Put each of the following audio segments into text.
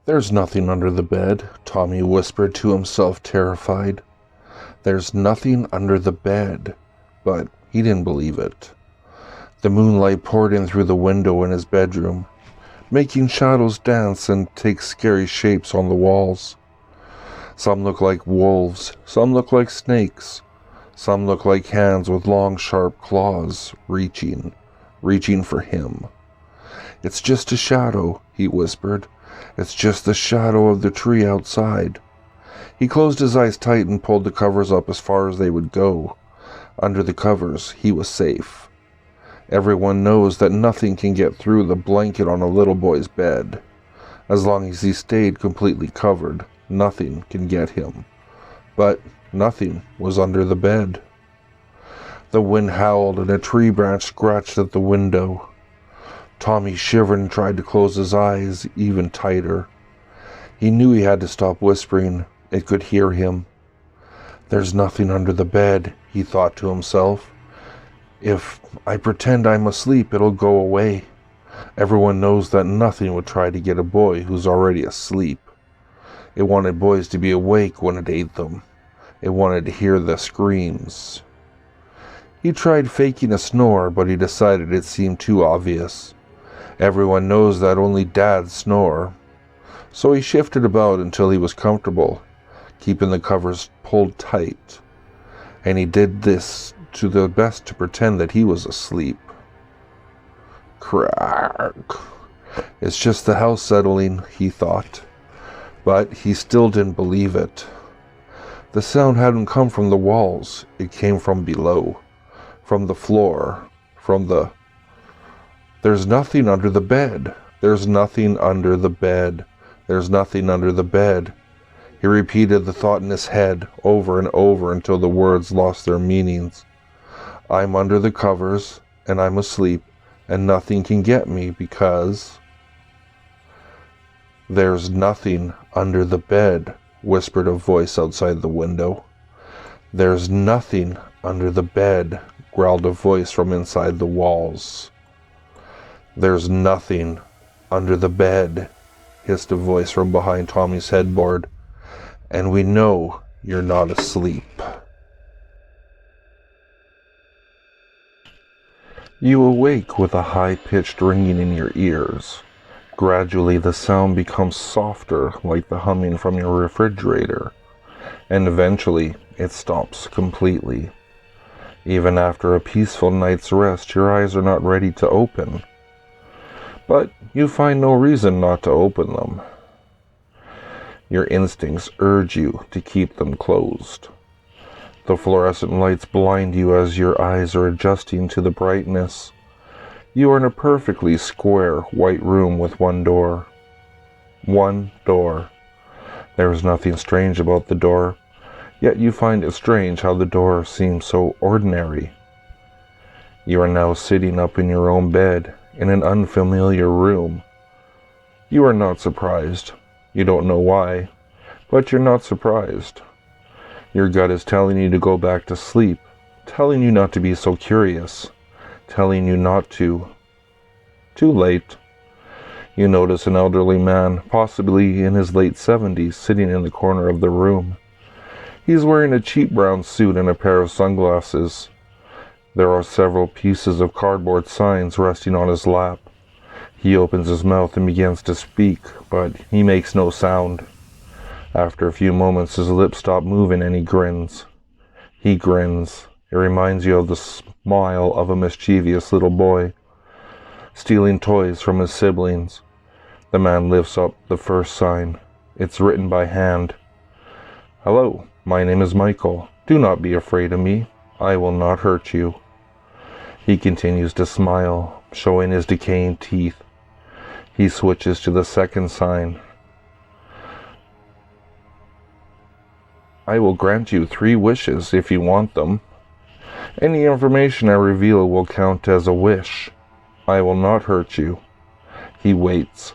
"There's nothing under the bed," Tommy whispered to himself, terrified. "There's nothing under the bed." But he didn't believe it. The moonlight poured in through the window in his bedroom, making shadows dance and take scary shapes on the walls. Some looked like wolves, some looked like snakes, some looked like hands with long sharp claws, reaching for him. "It's just a shadow," he whispered. "It's just the shadow of the tree outside." He closed his eyes tight and pulled the covers up as far as they would go. Under the covers, he was safe. Everyone knows that nothing can get through the blanket on a little boy's bed. As long as he stayed completely covered, nothing can get him. But nothing was under the bed. The wind howled and a tree branch scratched at the window. Tommy shivered and tried to close his eyes even tighter. He knew he had to stop whispering. It could hear him. "There's nothing under the bed," he thought to himself. "If I pretend I'm asleep, it'll go away. Everyone knows that nothing would try to get a boy who's already asleep. It wanted boys to be awake when it ate them. It wanted to hear the screams." He tried faking a snore, but he decided it seemed too obvious. Everyone knows that only dads snore. So he shifted about until he was comfortable, keeping the covers pulled tight. And he did this to the best to pretend that he was asleep. Crack. "It's just the house settling," he thought. But he still didn't believe it. The sound hadn't come from the walls. It came from below. From the floor. There's nothing under the bed. There's nothing under the bed. There's nothing under the bed. He repeated the thought in his head over and over until the words lost their meanings. "I'm under the covers, and I'm asleep, and nothing can get me because..." "There's nothing under the bed," whispered a voice outside the window. "There's nothing under the bed," growled a voice from inside the walls. "There's nothing under the bed," hissed a voice from behind Tommy's headboard. "And we know you're not asleep." You awake with a high-pitched ringing in your ears. Gradually the sound becomes softer, like the humming from your refrigerator, and eventually it stops completely. Even after a peaceful night's rest, your eyes are not ready to open. But you find no reason not to open them. Your instincts urge you to keep them closed. The fluorescent lights blind you as your eyes are adjusting to the brightness. You are in a perfectly square white room with one door. One door. There is nothing strange about the door, yet you find it strange how the door seems so ordinary. You are now sitting up in your own bed in an unfamiliar room. You are not surprised. You don't know why, but you're not surprised. Your gut is telling you to go back to sleep, telling you not to be so curious, telling you not to. Too late. You notice an elderly man, possibly in his late 70s, sitting in the corner of the room. He's wearing a cheap brown suit and a pair of sunglasses. There are several pieces of cardboard signs resting on his lap. He opens his mouth and begins to speak, but he makes no sound. After a few moments, his lips stop moving and he grins. He grins. It reminds you of the smile of a mischievous little boy, stealing toys from his siblings. The man lifts up the first sign. It's written by hand. "Hello, my name is Michael. Do not be afraid of me. I will not hurt you." He continues to smile, showing his decaying teeth. He switches to the second sign. "I will grant you 3 wishes if you want them. Any information I reveal will count as a wish. I will not hurt you." He waits.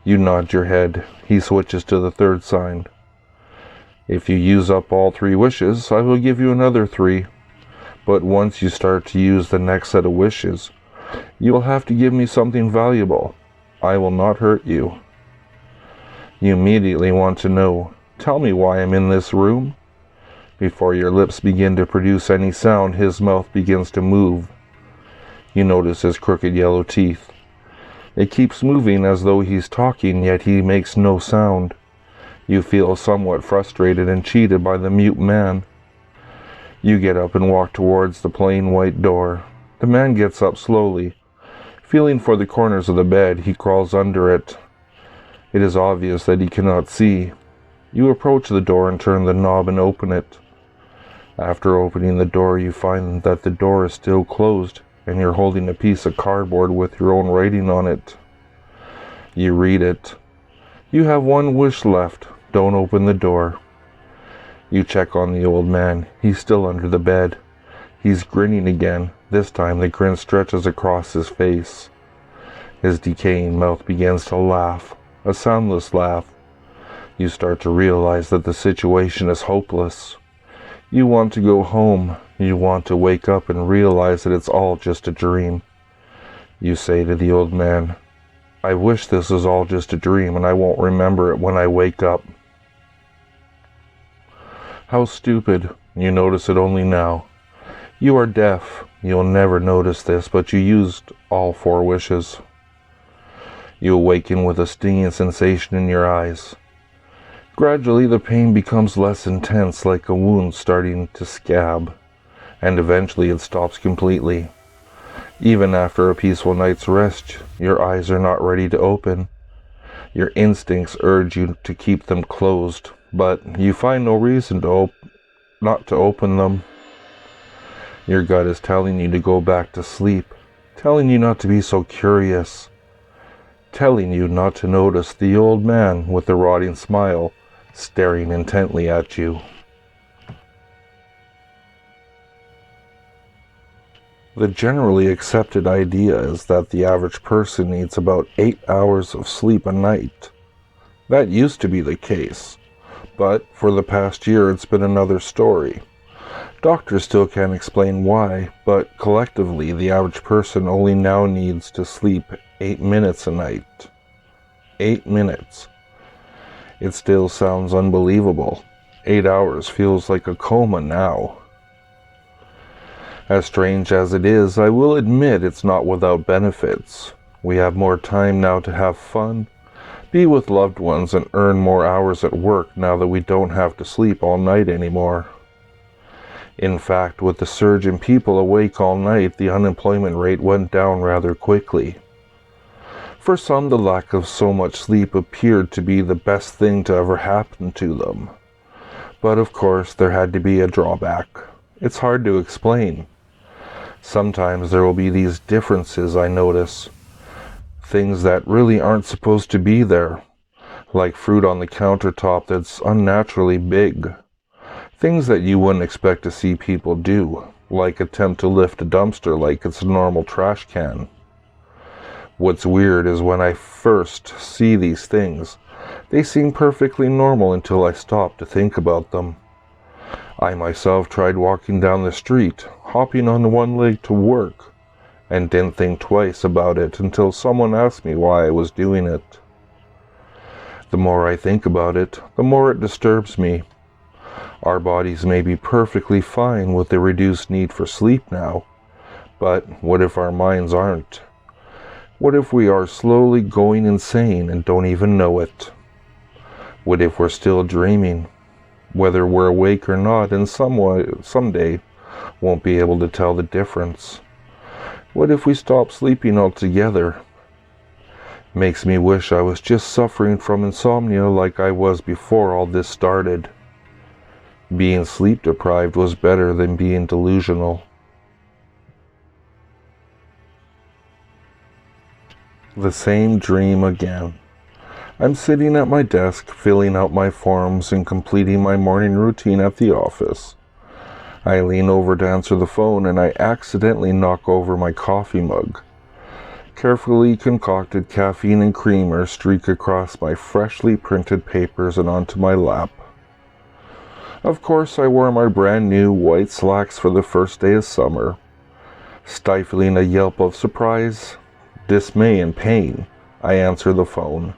You nod your head. He switches to the third sign. "If you use up all 3 wishes, I will give you another 3. But once you start to use the next set of wishes, you will have to give me something valuable. I will not hurt you." You immediately want to know, tell me why I'm in this room? Before your lips begin to produce any sound, his mouth begins to move. You notice his crooked yellow teeth. It keeps moving as though he's talking, yet he makes no sound. You feel somewhat frustrated and cheated by the mute man. You get up and walk towards the plain white door. The man gets up slowly. Feeling for the corners of the bed, he crawls under it. It is obvious that he cannot see. You approach the door and turn the knob and open it. After opening the door, you find that the door is still closed, and you're holding a piece of cardboard with your own writing on it. You read it. You have one wish left. Don't open the door. You check on the old man. He's still under the bed. He's grinning again. This time the grin stretches across his face. His decaying mouth begins to laugh, a soundless laugh. You start to realize that the situation is hopeless. You want to go home. You want to wake up and realize that it's all just a dream. You say to the old man, I wish this is all just a dream and I won't remember it when I wake up. How stupid. You notice it only now. You are deaf. You'll never notice this, but you used all 4 wishes. You awaken with a stinging sensation in your eyes. Gradually the pain becomes less intense, like a wound starting to scab, and eventually it stops completely. Even after a peaceful night's rest, your eyes are not ready to open. Your instincts urge you to keep them closed, but you find no reason not to open them. Your gut is telling you to go back to sleep, telling you not to be so curious, telling you not to notice the old man with the rotting smile staring intently at you. The generally accepted idea is that the average person needs about 8 hours of sleep a night. That used to be the case, but for the past year it's been another story. Doctors still can't explain why, but collectively the average person only now needs to sleep 8 minutes a night. 8 minutes. It still sounds unbelievable. 8 hours feels like a coma now. As strange as it is, I will admit it's not without benefits. We have more time now to have fun, be with loved ones, and earn more hours at work now that we don't have to sleep all night anymore. In fact, with the surge in people awake all night, the unemployment rate went down rather quickly. For some, the lack of so much sleep appeared to be the best thing to ever happen to them. But of course, there had to be a drawback. It's hard to explain. Sometimes there will be these differences I notice. Things that really aren't supposed to be there. Like fruit on the countertop that's unnaturally big. Things that you wouldn't expect to see people do. Like attempt to lift a dumpster like it's a normal trash can. What's weird is when I first see these things, they seem perfectly normal until I stop to think about them. I myself tried walking down the street, hopping on one leg to work, and didn't think twice about it until someone asked me why I was doing it. The more I think about it, the more it disturbs me. Our bodies may be perfectly fine with the reduced need for sleep now, but what if our minds aren't? What if we are slowly going insane and don't even know it? What if we're still dreaming? Whether we're awake or not, and someday won't be able to tell the difference. What if we stop sleeping altogether? Makes me wish I was just suffering from insomnia like I was before all this started. Being sleep deprived was better than being delusional. The same dream again. I'm sitting at my desk, filling out my forms and completing my morning routine at the office. I lean over to answer the phone and I accidentally knock over my coffee mug. Carefully concocted caffeine and creamer streak across my freshly printed papers and onto my lap. Of course, I wore my brand new white slacks for the first day of summer. Stifling a yelp of surprise, dismay, and pain, I answer the phone.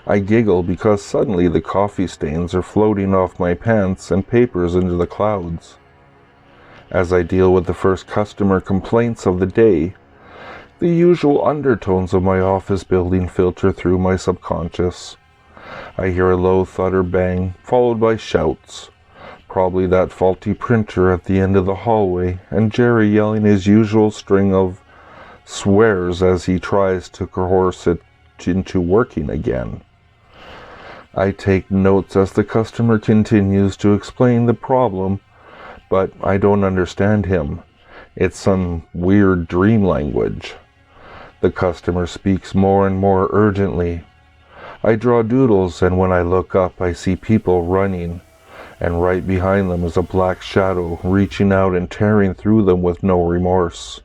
I giggle because suddenly the coffee stains are floating off my pants and papers into the clouds. As I deal with the first customer complaints of the day, the usual undertones of my office building filter through my subconscious. I hear a low thud or bang, followed by shouts. Probably that faulty printer at the end of the hallway, and Jerry yelling his usual string of swears as he tries to coerce it into working again. I take notes as the customer continues to explain the problem, but I don't understand him. It's some weird dream language. The customer speaks more and more urgently. I draw doodles, and when I look up, I see people running, and right behind them is a black shadow reaching out and tearing through them with no remorse.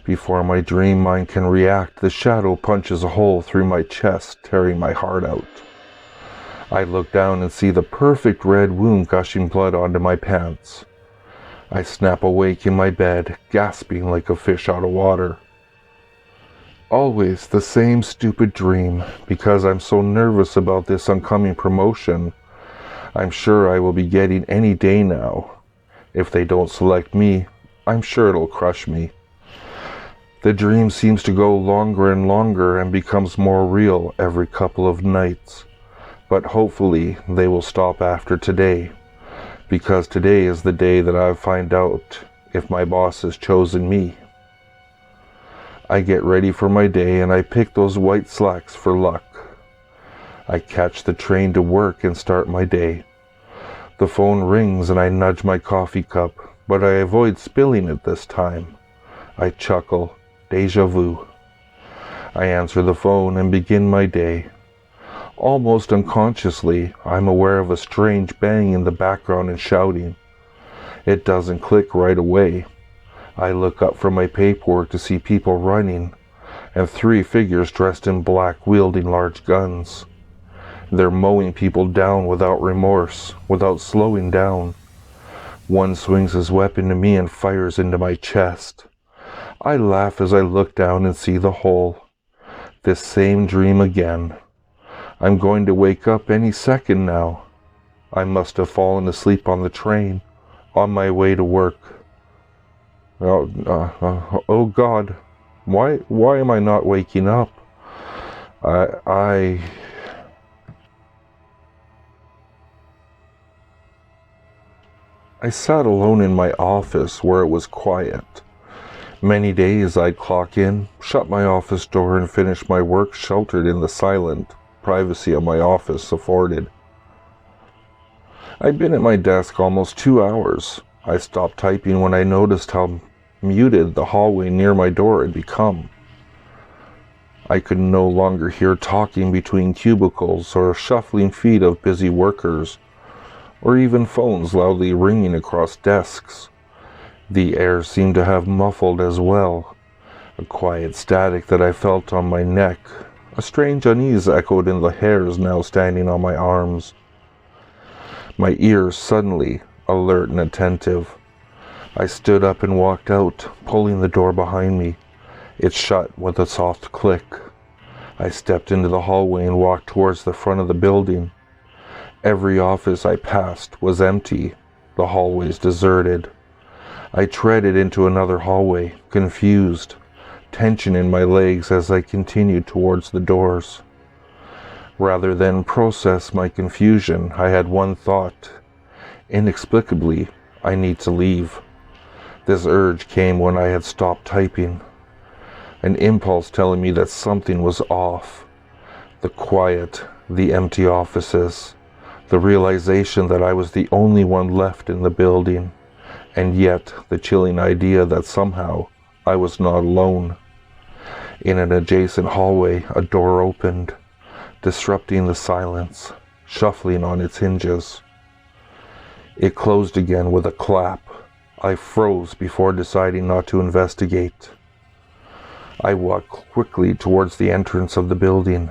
Before my dream mind can react, the shadow punches a hole through my chest, tearing my heart out. I look down and see the perfect red wound gushing blood onto my pants. I snap awake in my bed, gasping like a fish out of water. Always the same stupid dream, because I'm so nervous about this oncoming promotion. I'm sure I will be getting any day now. If they don't select me, I'm sure it'll crush me. The dream seems to go longer and longer and becomes more real every couple of nights. But hopefully they will stop after today, because today is the day that I'll find out if my boss has chosen me. I get ready for my day and I pick those white slacks for luck. I catch the train to work and start my day. The phone rings and I nudge my coffee cup, but I avoid spilling it this time. I chuckle, déjà vu. I answer the phone and begin my day. Almost unconsciously, I'm aware of a strange bang in the background and shouting. It doesn't click right away. I look up from my paperwork to see people running, and 3 figures dressed in black wielding large guns. They're mowing people down without remorse, without slowing down. One swings his weapon to me and fires into my chest. I laugh as I look down and see the hole. This same dream again. I'm going to wake up any second now. I must have fallen asleep on the train, on my way to work. Oh God, why am I not waking up? I sat alone in my office where it was quiet. Many days I'd clock in, shut my office door, and finish my work sheltered in the silent privacy of my office afforded. I'd been at my desk almost 2 hours. I stopped typing when I noticed how muted the hallway near my door had become. I could no longer hear talking between cubicles or shuffling feet of busy workers, or even phones loudly ringing across desks. The air seemed to have muffled as well, a quiet static that I felt on my neck. A strange unease echoed in the hairs now standing on my arms. My ears suddenly alert and attentive. I stood up and walked out, pulling the door behind me. It shut with a soft click. I stepped into the hallway and walked towards the front of the building. Every office I passed was empty, the hallways deserted. I treaded into another hallway, confused, tension in my legs as I continued towards the doors. Rather than process my confusion, I had one thought. Inexplicably, I need to leave. This urge came when I had stopped typing. An impulse telling me that something was off. The quiet, the empty offices, the realization that I was the only one left in the building, and yet the chilling idea that somehow I was not alone. In an adjacent hallway, a door opened, disrupting the silence, shuffling on its hinges. It closed again with a clap. I froze before deciding not to investigate. I walked quickly towards the entrance of the building.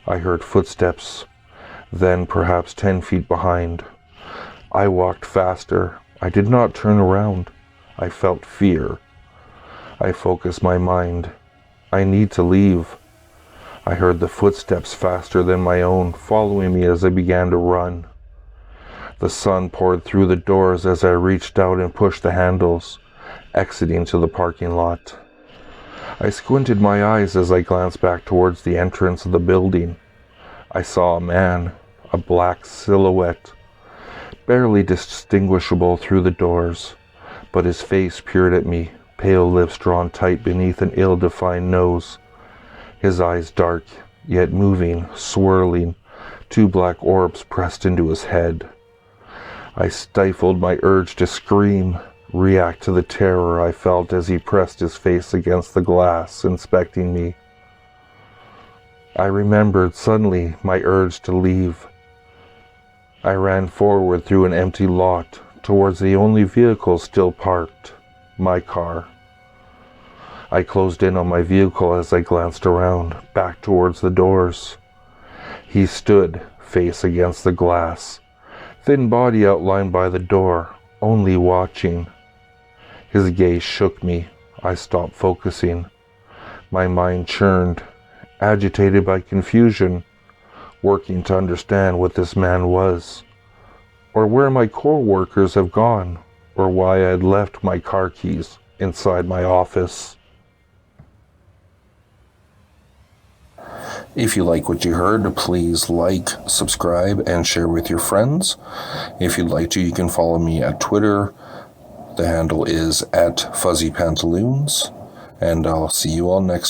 I heard footsteps, then perhaps 10 feet behind. I walked faster. I did not turn around. I felt fear. I focused my mind. I need to leave. I heard the footsteps faster than my own, following me as I began to run. The sun poured through the doors as I reached out and pushed the handles, exiting to the parking lot. I squinted my eyes as I glanced back towards the entrance of the building. I saw a man, a black silhouette, barely distinguishable through the doors, but his face peered at me, pale lips drawn tight beneath an ill-defined nose. His eyes dark, yet moving, swirling, 2 black orbs pressed into his head. I stifled my urge to scream, react to the terror I felt as he pressed his face against the glass, inspecting me. I remembered suddenly my urge to leave. I ran forward through an empty lot, towards the only vehicle still parked, my car. I closed in on my vehicle as I glanced around, back towards the doors. He stood, face against the glass, thin body outlined by the door, only watching. His gaze shook me. I stopped focusing. My mind churned, agitated by confusion, working to understand what this man was, or where my co-workers have gone, or why I had left my car keys inside my office. If you like what you heard, please like, subscribe, and share with your friends. If you'd like to, you can follow me at Twitter. The handle is @FuzzyPantaloons, and I'll see you all next time.